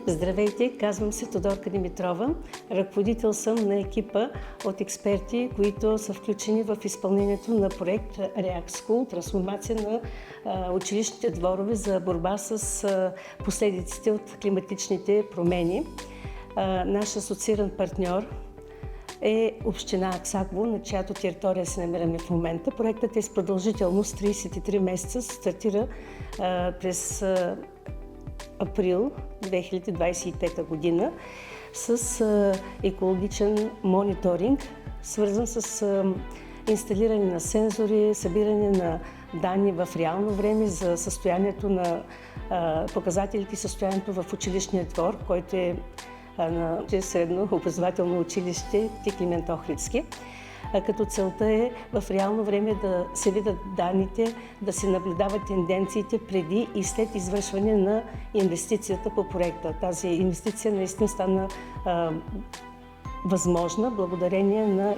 Здравейте, казвам се Тодорка Димитрова. Ръководител съм на екипа от експерти, които са включени в изпълнението на проект React School, трансформация на училищните дворове за борба с последиците от климатичните промени. Наш асоцииран партньор е община Аксаково, на чиято територия се намираме в момента. Проектът е с продължителност 33 месеца, стартира през април 2025 година с екологичен мониторинг, свързан с инсталиране на сензори, събиране на данни в реално време за състоянието на показателите и състоянието в училищния двор, който е на средно образователно училище Климент Охридски. Като целта е в реално време да се видят данните, да се наблюдават тенденциите преди и след извършване на инвестицията по проекта. Тази инвестиция наистина стана възможна благодарение на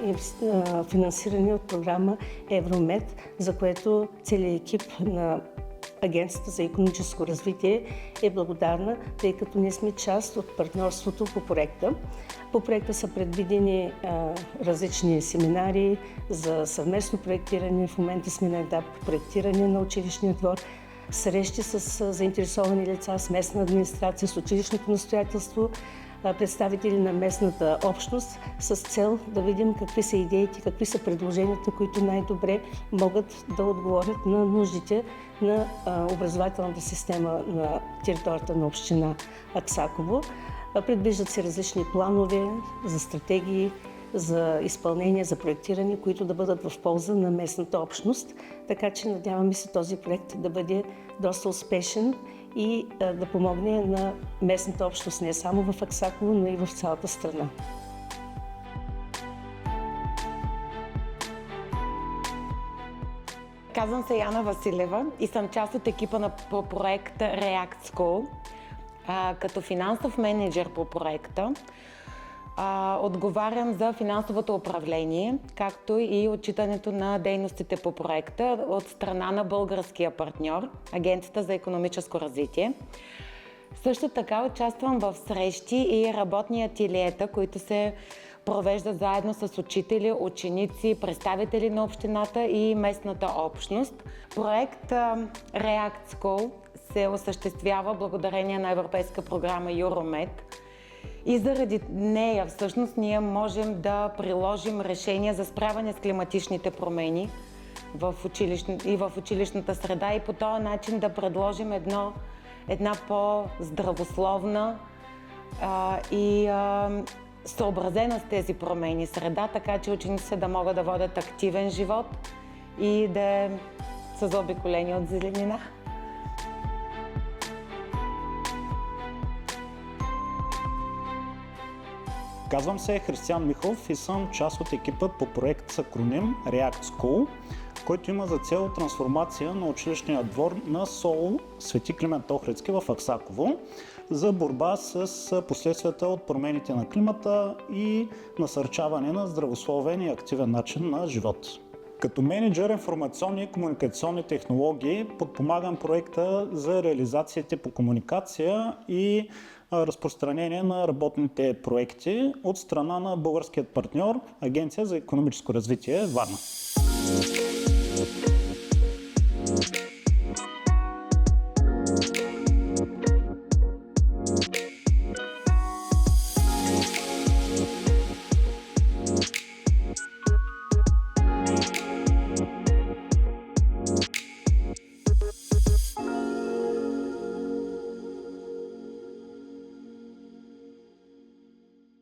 финансиране от програма Евромед, за което целият екип на Агенцията за икономическо развитие е благодарна, тъй като ние сме част от партньорството по проекта. По проекта са предвидени различни семинари за съвместно проектиране. В момента сме на етап проектиране на училищния двор, срещи с заинтересовани лица, с местна администрация, с училищното настоятелство, представители на местната общност, с цел да видим какви са идеите, какви са предложенията, които най-добре могат да отговорят на нуждите на образователната система на територията на община Аксаково. Предвиждат се различни планове за стратегии, за изпълнение, за проектиране, които да бъдат в полза на местната общност. Така че надяваме се този проект да бъде доста успешен и да помогне на местната общност не само в Аксаково, но и в цялата страна. Казвам се Яна Василева и съм част от екипа по проекта React School. Като финансов менеджер по проекта отговарям за финансовото управление, както и отчитането на дейностите по проекта от страна на българския партньор, Агенцията за икономическо развитие. Също така участвам в срещи и работни ателиета, които се провеждат заедно с учители, ученици, представители на общината и местната общност. Проект React School се осъществява благодарение на европейска програма Euromed и заради нея всъщност ние можем да приложим решения за справяне с климатичните промени в училищната среда и по този начин да предложим една по-здравословна и съобразена с тези промени среда, така че учениците да могат да водят активен живот и да са заобиколени от зеленина. Казвам се Християн Михов и съм част от екипът по проект с акроним React School, който има за цел трансформация на училищния двор на СОУ Свети Климент Охридски в Аксаково за борба с последствията от промените на климата и насърчаване на здравословен и активен начин на живот. Като мениджър информационни и комуникационни технологии подпомагам проекта за реализациите по комуникация и разпространение на работните проекти от страна на българският партньор Агенция за икономическо развитие Варна.